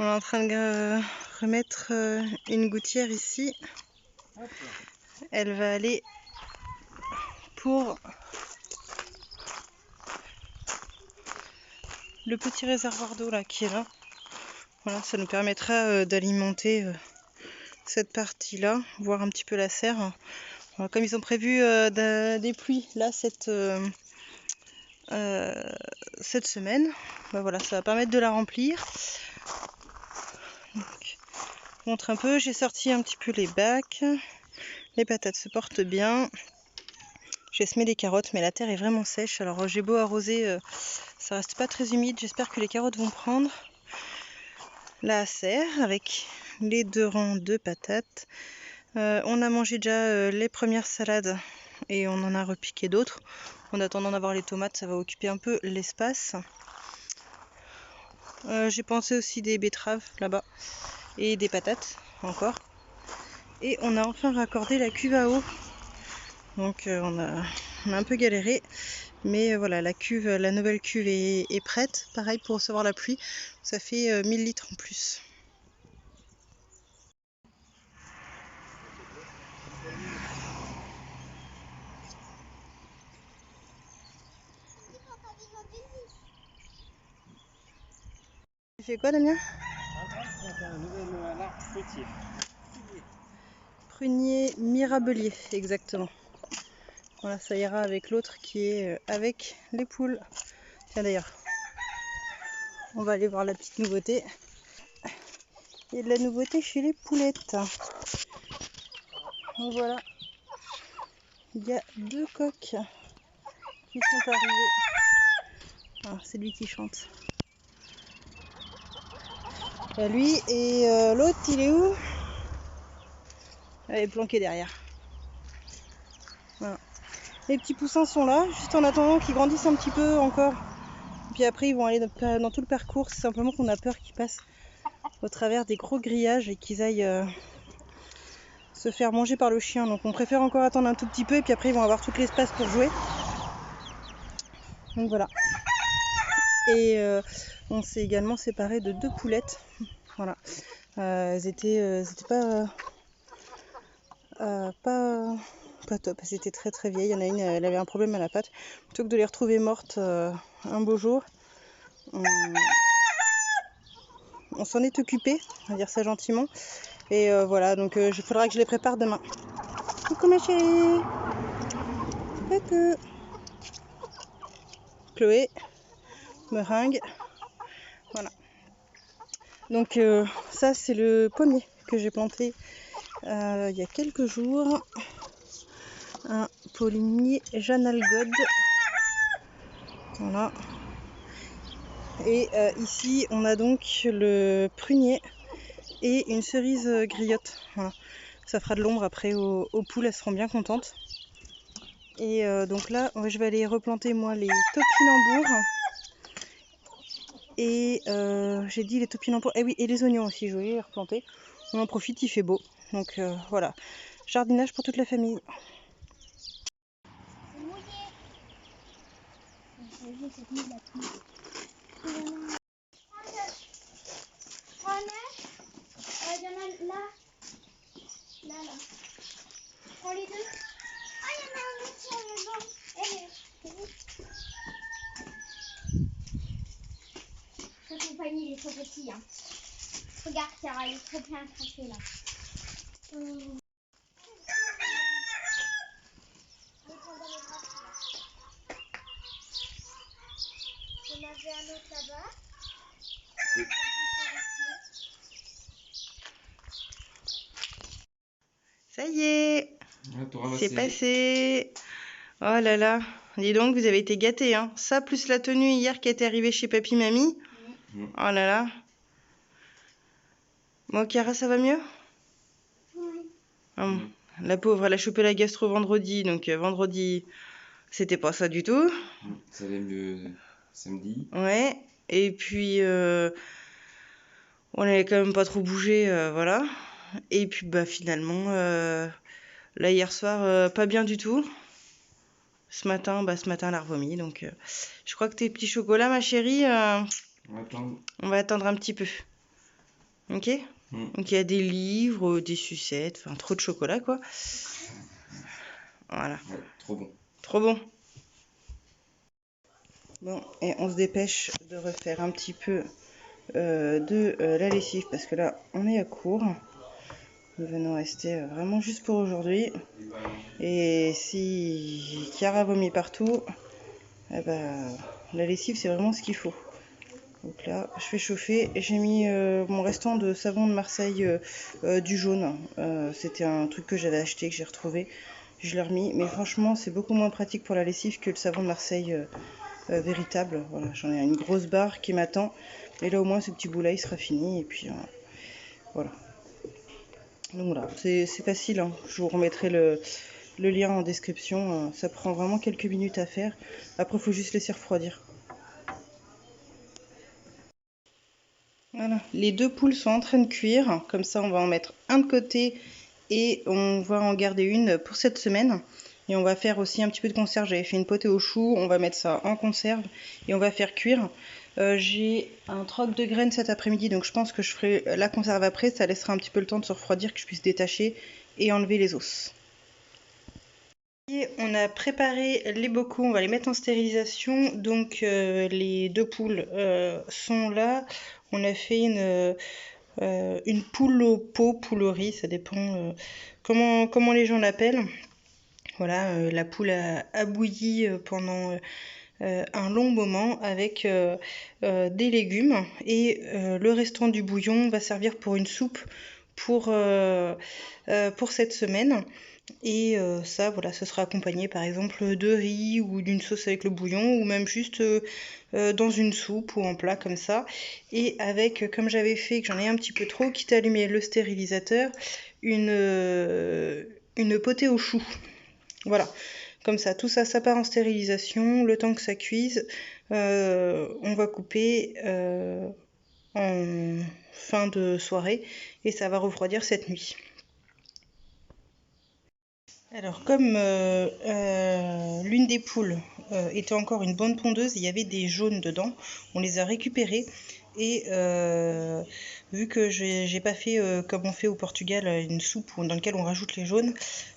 On est en train de remettre une gouttière ici. Elle va aller pour le petit réservoir d'eau là qui est là. Voilà, ça nous permettra d'alimenter cette partie là, voir un petit peu la serre. Voilà, comme ils ont prévu des pluies là cette semaine, bah voilà, ça va permettre de la remplir. Donc, je montre un peu, j'ai sorti un petit peu les bacs. Les patates se portent bien. J'ai semé les carottes, mais la terre est vraiment sèche. Alors j'ai beau arroser, ça reste pas très humide. J'espère que les carottes vont prendre. La serre avec les 2 rangs de patates. On a mangé déjà les premières salades et on en a repiqué d'autres. En attendant d'avoir les tomates, ça va occuper un peu l'espace. J'ai pensé aussi des betteraves là-bas et des patates encore. Et on a enfin raccordé la cuve à eau. Donc on a un peu galéré. Mais voilà, la nouvelle cuve est prête. Pareil pour recevoir la pluie. Ça fait 1000 litres en plus. Tu fais quoi, Damien? Un arbre fruitier. Prunier mirabelier, exactement. Voilà, ça ira avec l'autre qui est avec les poules. Tiens d'ailleurs, on va aller voir la petite nouveauté. Il y a de la nouveauté chez les poulettes. Donc voilà, il y a 2 coqs qui sont arrivés. Ah, c'est lui qui chante. Il y a lui et l'autre, il est où? Elle est planquée derrière. Voilà. Les petits poussins sont là, juste en attendant qu'ils grandissent un petit peu encore. Puis après, ils vont aller dans tout le parcours. C'est simplement qu'on a peur qu'ils passent au travers des gros grillages et qu'ils aillent se faire manger par le chien. Donc on préfère encore attendre un tout petit peu et puis après, ils vont avoir tout l'espace pour jouer. Donc voilà. Et on s'est également séparé de 2 poulettes. Voilà. Elles étaient pas top. Elles étaient très très vieilles. Il y en a une, elle avait un problème à la patte. Plutôt que de les retrouver mortes un beau jour, on s'en est occupé, on va dire ça gentiment. Et voilà, donc il faudra que je les prépare demain. Coucou ma chérie. Coucou. Chloé, meringue. Voilà. Donc ça c'est le pommier que j'ai planté il y a quelques jours. Un paulinier Jeanne Algode. Voilà. Et ici on a donc le prunier et une cerise griotte. Voilà. Ça fera de l'ombre après aux poules, elles seront bien contentes. Et donc là, je vais aller replanter moi les topinambours. Et j'ai dit les topinambours, et oui, et les oignons aussi, je vais les replanter. On en profite, il fait beau. Donc voilà, jardinage pour toute la famille. Il y en a là. Là. Prends les 2. Ah, il y en a un autre sur le banc. Ton panier, il est trop petit. Hein. Regarde, Sarah, il est trop bien craché là. On avait un autre là-bas. Ça y est, c'est passé. Oh là là, dis donc, vous avez été gâtés, hein. Ça plus la tenue hier qui était arrivée chez Papy Mamie. Oh là là. Bon, Chiara, ça va mieux? Oui. La pauvre, elle a chopé la gastro vendredi, donc vendredi, c'était pas ça du tout. Ça allait mieux samedi. Ouais, et puis on n'avait quand même pas trop bougé, voilà. Et puis bah finalement, là hier soir, pas bien du tout. Ce matin, elle a revomi, donc je crois que tes petits chocolats, ma chérie, on va attendre un petit peu. Ok. Donc il y a des livres, des sucettes, enfin trop de chocolat quoi. Voilà. Ouais, trop bon. Trop bon. Bon, et on se dépêche de refaire un petit peu de la lessive parce que là on est à court. Il va nous rester vraiment juste pour aujourd'hui. Et si Chiara vomit partout, eh ben, la lessive c'est vraiment ce qu'il faut. Donc là, je fais chauffer. J'ai mis mon restant de savon de Marseille du jaune. C'était un truc que j'avais acheté, que j'ai retrouvé. Je l'ai remis. Mais franchement, c'est beaucoup moins pratique pour la lessive que le savon de Marseille véritable. Voilà, j'en ai une grosse barre qui m'attend. Et là, au moins, ce petit bout-là, il sera fini. Et puis, voilà. Donc voilà, c'est facile. Hein. Je vous remettrai le lien en description. Ça prend vraiment quelques minutes à faire. Après, il faut juste laisser refroidir. Voilà, les 2 poules sont en train de cuire. Comme ça, on va en mettre un de côté et on va en garder une pour cette semaine. Et on va faire aussi un petit peu de conserve. J'avais fait une potée au chou. On va mettre ça en conserve et on va faire cuire. J'ai un troc de graines cet après-midi, donc je pense que je ferai la conserve après. Ça laissera un petit peu le temps de se refroidir, que je puisse détacher et enlever les os. Et on a préparé les bocaux, on va les mettre en stérilisation. Donc les 2 poules sont là. On a fait une poule au pot, poule au riz, ça dépend comment les gens l'appellent. Voilà, la poule a bouilli pendant un long moment avec des légumes et le restant du bouillon va servir pour une soupe pour cette semaine. Et ça, voilà, ce sera accompagné par exemple de riz ou d'une sauce avec le bouillon ou même juste dans une soupe ou en plat comme ça. Et avec, comme j'avais fait, que j'en ai un petit peu trop, quitte à allumer le stérilisateur, une potée au chou. Voilà, comme ça, tout ça, ça part en stérilisation. Le temps que ça cuise, on va couper en fin de soirée et ça va refroidir cette nuit. Alors, comme l'une des poules était encore une bonne pondeuse, il y avait des jaunes dedans, on les a récupérés et vu que j'ai pas fait comme on fait au Portugal, une soupe dans laquelle on rajoute les jaunes,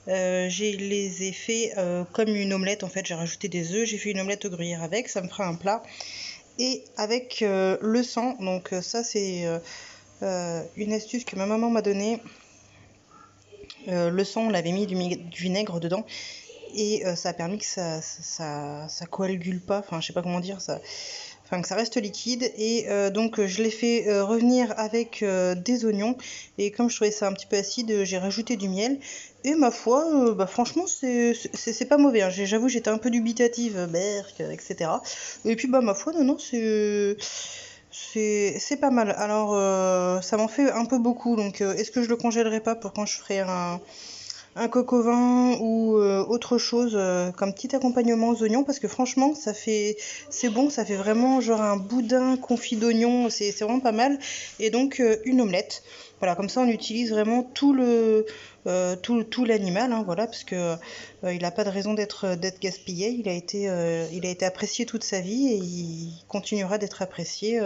je les ai fait comme une omelette. En fait, j'ai rajouté des œufs, j'ai fait une omelette au gruyère avec, ça me fera un plat. Et avec le sang, donc ça c'est une astuce que ma maman m'a donnée. Le sang, on l'avait mis du vinaigre dedans et ça a permis que ça coagule pas, enfin je sais pas comment dire, enfin que ça reste liquide. Et donc je l'ai fait revenir avec des oignons et comme je trouvais ça un petit peu acide, j'ai rajouté du miel et ma foi, bah, franchement c'est pas mauvais, hein. J'avoue j'étais un peu dubitative, berk, etc. Et puis bah ma foi non c'est pas mal. Alors ça m'en fait un peu beaucoup, donc est-ce que je le congèlerai pas pour quand je ferai un coq au vin ou autre chose comme petit accompagnement aux oignons, parce que franchement c'est bon, ça fait vraiment genre un boudin confit d'oignons, c'est vraiment pas mal. Et donc une omelette, voilà, comme ça on utilise vraiment tout l'animal, hein, voilà, parce que il n'a pas de raison d'être gaspillé. Il a été apprécié toute sa vie et il continuera d'être apprécié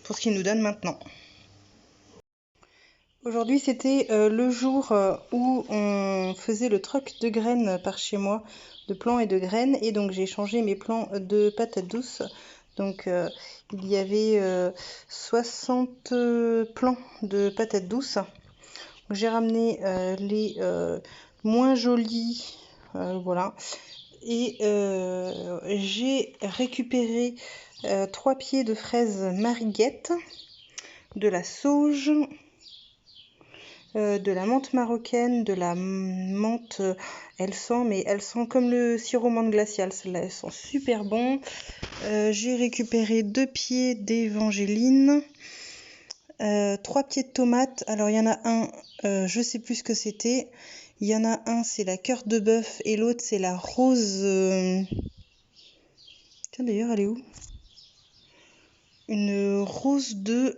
pour ce qu'il nous donne maintenant. Aujourd'hui, c'était le jour où on faisait le troc de graines par chez moi, de plants et de graines. Et donc, j'ai changé mes plants de patates douces. Donc, il y avait 60 plants de patates douces. J'ai ramené les moins jolis, voilà. Et j'ai récupéré 3 pieds de fraises mariguettes, de la sauge, de la menthe marocaine, de la menthe, elle sent comme le sirop menthe glacial, celle-là, elles sont super bon. J'ai récupéré 2 pieds d'évangéline, 3 pieds de tomates. Alors il y en a un, je sais plus ce que c'était. Il y en a un, c'est la cœur de bœuf et l'autre c'est la rose. Tiens d'ailleurs, elle est où? Une rose de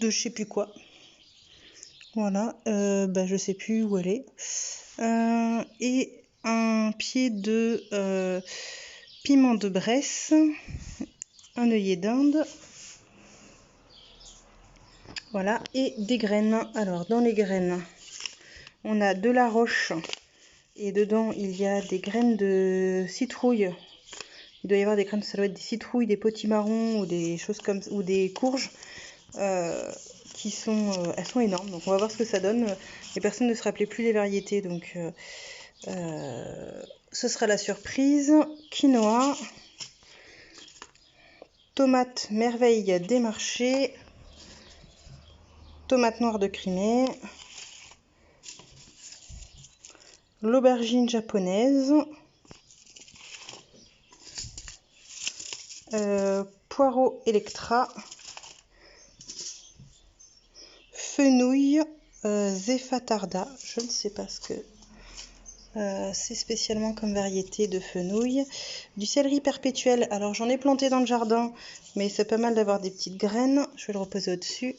je sais plus quoi. Voilà, bah, je sais plus où elle est. Et un pied de piment de Bresse, un œillet d'Inde, Voilà, et des graines. Alors, dans les graines, on a de la roche. Et dedans, il y a des graines de citrouille. Il doit y avoir des graines, ça doit être des citrouilles, des potimarrons ou des choses comme ou des courges qui sont, elles sont énormes. Donc on va voir ce que ça donne. Les personnes ne se rappelaient plus les variétés, donc ce sera la surprise. Quinoa, tomate merveille des marchés, tomate noire de Crimée, l'aubergine japonaise, poireau Electra, fenouil Zeffatarda, je ne sais pas ce que c'est spécialement comme variété de fenouil, du céleri perpétuel. Alors j'en ai planté dans le jardin, mais c'est pas mal d'avoir des petites graines, je vais le reposer au-dessus,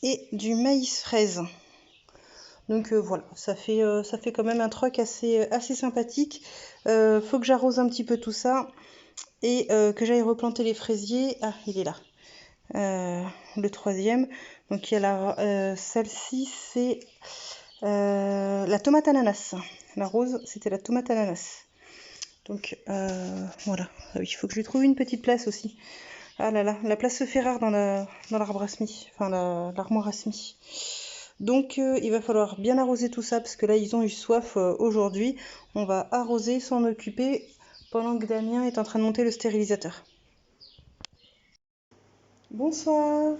et du maïs fraise. Donc voilà, ça fait quand même un troc assez sympathique. Faut que j'arrose un petit peu tout ça et que j'aille replanter les fraisiers. Ah, il est là. Le troisième. Donc il y a celle-ci, c'est la tomate ananas. La rose, c'était la tomate ananas. Donc voilà. Ah oui, il faut que je lui trouve une petite place aussi. Ah là là, la place se fait rare dans l'arbre à semis, enfin l'armoire à semis. Donc il va falloir bien arroser tout ça parce que là ils ont eu soif aujourd'hui. On va arroser, s'en occuper pendant que Damien est en train de monter le stérilisateur. Bonsoir.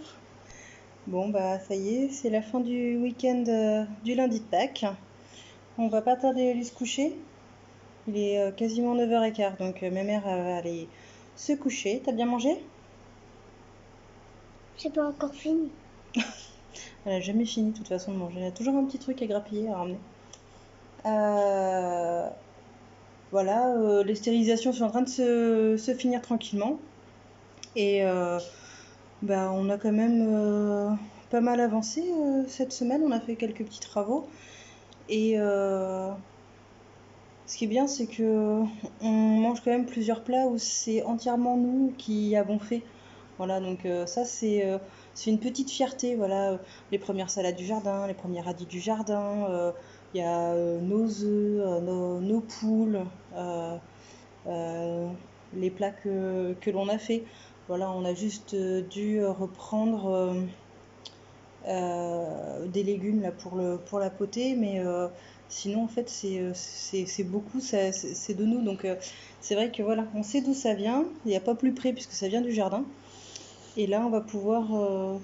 Bon bah ça y est, c'est la fin du week-end du lundi de Pâques. On va pas tarder à aller se coucher. Il est quasiment 9h15, donc ma mère va aller se coucher. T'as bien mangé? J'ai pas encore fini. Elle a jamais fini de toute façon de manger. Elle a toujours un petit truc à grappiller, à ramener. Voilà, les stérilisations sont en train de se finir tranquillement. Et bah, on a quand même pas mal avancé cette semaine. On a fait quelques petits travaux. Et ce qui est bien, c'est que on mange quand même plusieurs plats où c'est entièrement nous qui avons fait. Voilà, donc ça c'est une petite fierté. Voilà, les premières salades du jardin, les premiers radis du jardin. Il y a nos œufs, nos poules, euh, les plats que l'on a fait. Voilà, on a juste dû reprendre des légumes là pour la potée, mais sinon en fait c'est beaucoup, c'est de nous. Donc c'est vrai que voilà, on sait d'où ça vient. Il n'y a pas plus près puisque ça vient du jardin. Et là on va pouvoir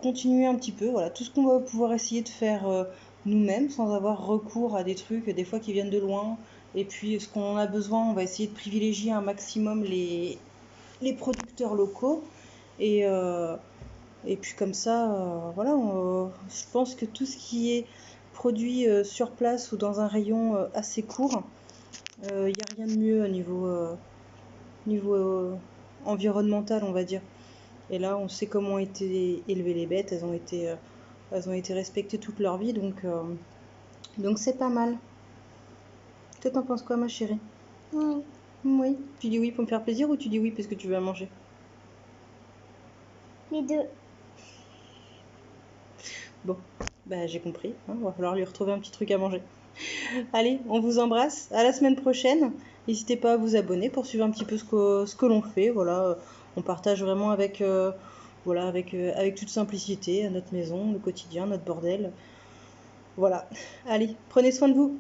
continuer un petit peu. Voilà, tout ce qu'on va pouvoir essayer de faire nous-mêmes sans avoir recours à des trucs des fois qui viennent de loin. Et puis ce qu'on a besoin, on va essayer de privilégier un maximum les producteurs locaux. Et et puis comme ça, voilà, je pense que tout ce qui est produit sur place ou dans un rayon assez court, il n'y a rien de mieux au niveau environnemental, on va dire. Et là, on sait comment ont été élevées les bêtes, elles ont été respectées toute leur vie, donc c'est pas mal. Toi, t'en penses quoi, ma chérie? Oui. Oui. Tu dis oui pour me faire plaisir ou tu dis oui parce que tu veux à manger? Les deux. Bon, bah j'ai compris, hein, va falloir lui retrouver un petit truc à manger. Allez, on vous embrasse, à la semaine prochaine. N'hésitez pas à vous abonner pour suivre un petit peu ce que l'on fait. Voilà, on partage vraiment avec toute simplicité notre maison, le quotidien, notre bordel. Voilà, allez, prenez soin de vous.